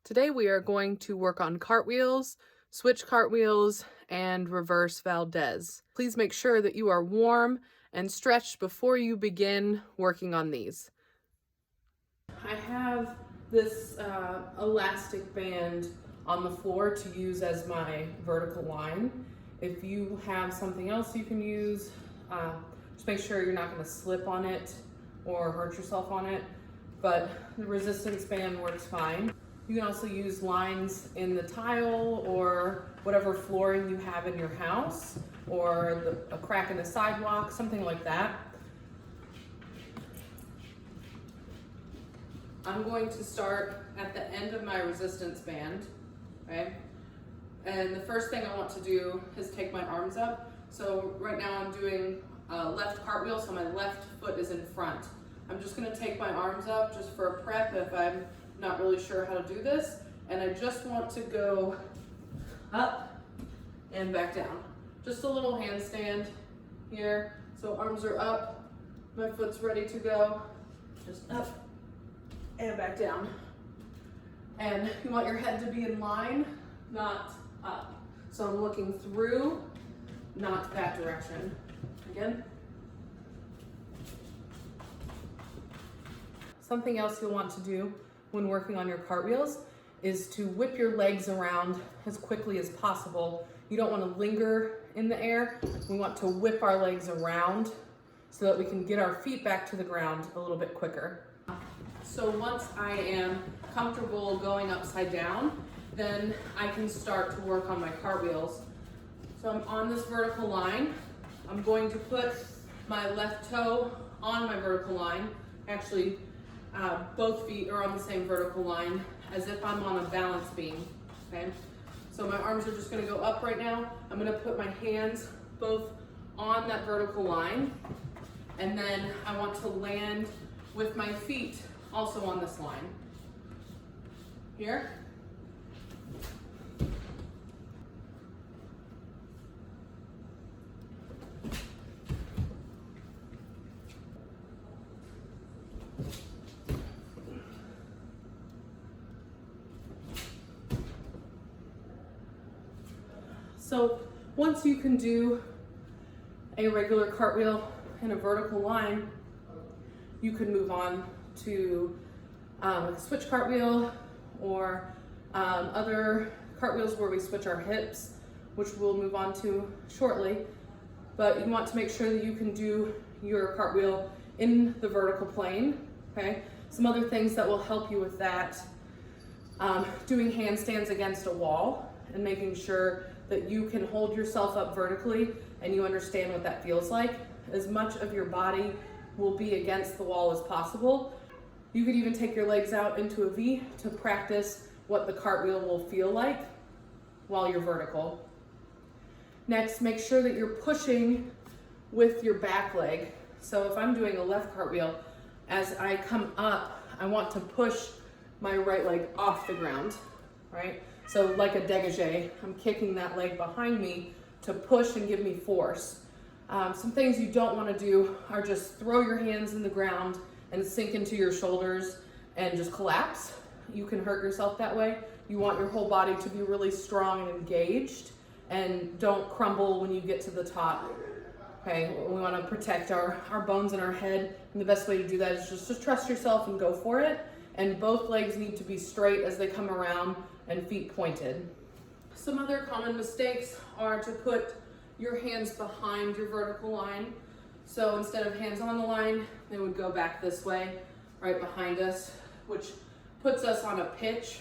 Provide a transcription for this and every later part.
Today we are going to work on cartwheels, switch cartwheels, and reverse Valdez. Please make sure that you are warm and stretched before you begin working on these. I have this elastic band on the floor to use as my vertical line. If you have something else you can use, just make sure you're not going to slip on it or hurt yourself on it, but the resistance band works fine. You can also use lines in the tile or whatever flooring you have in your house, or a crack in the sidewalk, something like that. I'm going to start at the end of my resistance band, okay? And the first thing I want to do is take my arms up. So right now I'm doing left cartwheel, so my left foot is in front. I'm just gonna take my arms up just for a prep if I'm not really sure how to do this. And I just want to go up and back down. Just a little handstand here. So arms are up, my foot's ready to go. Just up and back down. And you want your head to be in line, not up. So I'm looking through, not that direction. Again. Something else you'll want to do when working on your cartwheels is to whip your legs around as quickly as possible. You don't want to linger in the air. We want to whip our legs around so that we can get our feet back to the ground a little bit quicker. So once I am comfortable going upside down, then I can start to work on my cartwheels. So I'm on this vertical line. I'm going to put my left toe on my vertical line. Actually, both feet are on the same vertical line as if I'm on a balance beam, okay? So my arms are just gonna go up right now. I'm gonna put my hands both on that vertical line, and then I want to land with my feet also on this line. Here. So once you can do a regular cartwheel in a vertical line, you can move on to a switch cartwheel or other cartwheels where we switch our hips, which we'll move on to shortly. But you want to make sure that you can do your cartwheel in the vertical plane, okay? Some other things that will help you with that, doing handstands against a wall and making sure that you can hold yourself up vertically and you understand what that feels like. As much of your body will be against the wall as possible. You could even take your legs out into a V to practice what the cartwheel will feel like while you're vertical. Next, make sure that you're pushing with your back leg. So if I'm doing a left cartwheel, as I come up, I want to push my right leg off the ground, right? So like a dégagé, I'm kicking that leg behind me to push and give me force. Some things you don't want to do are just throw your hands in the ground and sink into your shoulders and just collapse. You can hurt yourself that way. You want your whole body to be really strong and engaged, and don't crumble when you get to the top. Okay, we want to protect our bones in our head, and the best way to do that is just trust yourself and go for it. And both legs need to be straight as they come around and feet pointed. Some other common mistakes are to put your hands behind your vertical line. So instead of hands on the line, they would go back this way, right behind us, which puts us on a pitch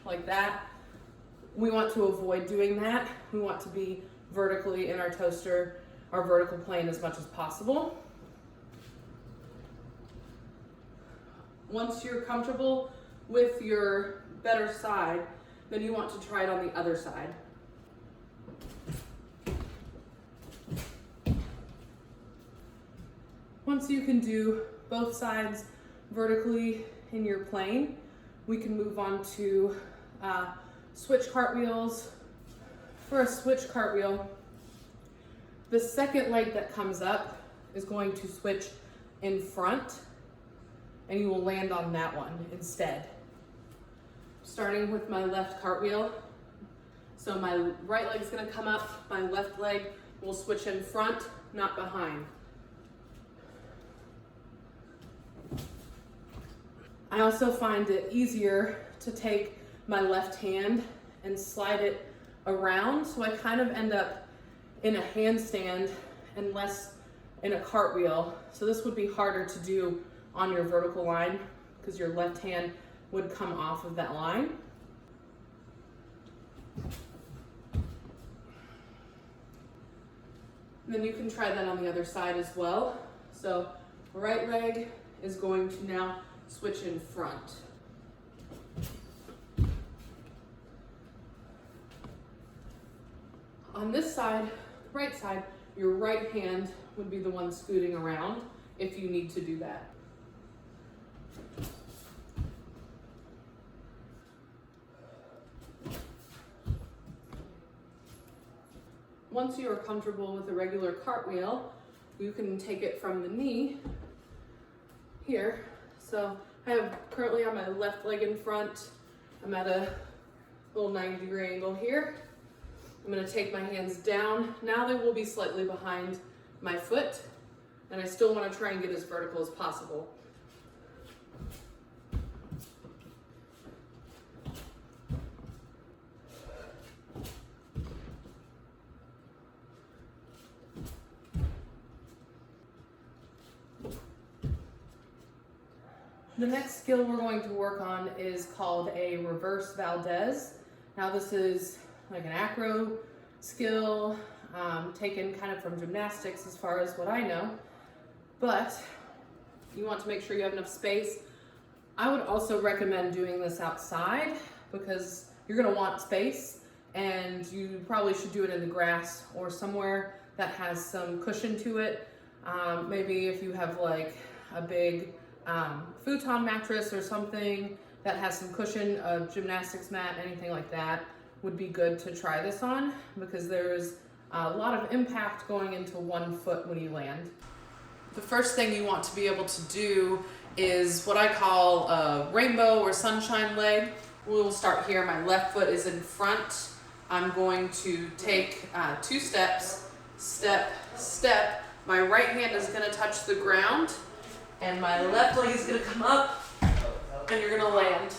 like that. We want to avoid doing that. We want to be vertically in our toaster, our vertical plane as much as possible. Once you're comfortable with your better side, then you want to try it on the other side. Once you can do both sides vertically in your plane, we can move on to switch cartwheels. For a switch cartwheel, the second leg that comes up is going to switch in front, and you will land on that one instead. Starting with my left cartwheel. So my right leg is gonna come up, my left leg will switch in front, not behind. I also find it easier to take my left hand and slide it around, so I kind of end up in a handstand and less in a cartwheel. So this would be harder to do on your vertical line because your left hand would come off of that line. And then you can try that on the other side as well. So right leg is going to now switch in front. On this side, right side, your right hand would be the one scooting around if you need to do that. Once you are comfortable with a regular cartwheel, you can take it from the knee here. So I have currently on my left leg in front. I'm at a little 90-degree angle here. I'm gonna take my hands down. Now they will be slightly behind my foot, and I still wanna try and get as vertical as possible. The next skill we're going to work on is called a reverse Valdez. Now this is like an acro skill, taken kind of from gymnastics as far as what I know, but you want to make sure you have enough space. I would also recommend doing this outside because you're gonna want space, and you probably should do it in the grass or somewhere that has some cushion to it. Maybe if you have like a big futon mattress or something that has some cushion, a gymnastics mat, anything like that would be good to try this on, because there's a lot of impact going into one foot when you land. The first thing you want to be able to do is what I call a rainbow or sunshine leg. We'll start here. My left foot is in front. I'm going to take 2 steps, step, step. My right hand is gonna touch the ground, and my left leg is gonna come up, and you're gonna land.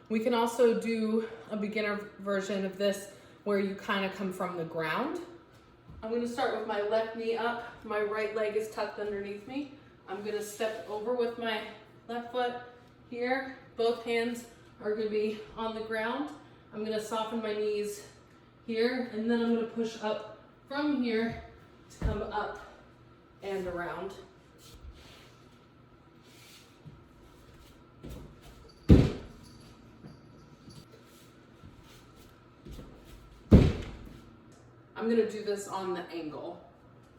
We can also do a beginner version of this where you kind of come from the ground. I'm going to start with my left knee up. My right leg is tucked underneath me. I'm going to step over with my left foot here. Both hands are going to be on the ground. I'm going to soften my knees here, and then I'm going to push up from here to come up and around. I'm going to do this on the angle,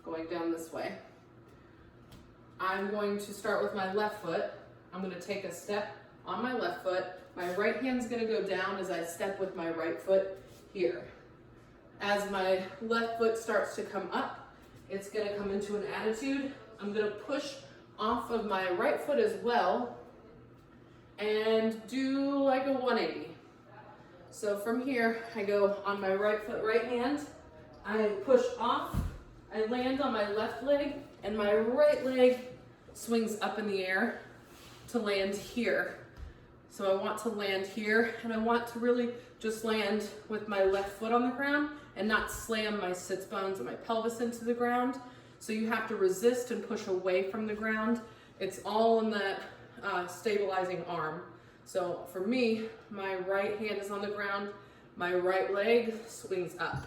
going down this way. I'm going to start with my left foot. I'm going to take a step on my left foot. My right hand's going to go down as I step with my right foot here. As my left foot starts to come up, it's going to come into an attitude. I'm going to push off of my right foot as well and do like a 180. So from here, I go on my right foot, right hand. I push off, I land on my left leg, and my right leg swings up in the air to land here. So I want to land here, and I want to really just land with my left foot on the ground and not slam my sits bones and my pelvis into the ground. So you have to resist and push away from the ground. It's all in that stabilizing arm. So for me, my right hand is on the ground, my right leg swings up.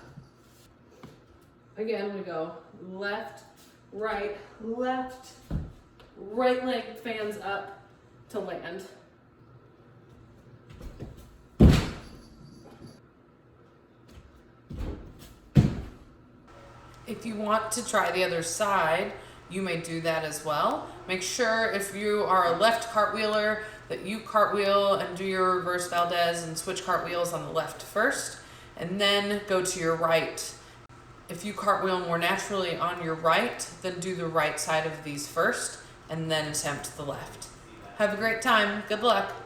Again, we go left, right leg fans up to land. If you want to try the other side, you may do that as well. Make sure if you are a left cartwheeler that you cartwheel and do your reverse Valdez and switch cartwheels on the left first, and then go to your right. If you cartwheel more naturally on your right, then do the right side of these first, and then attempt the left. Have a great time. Good luck.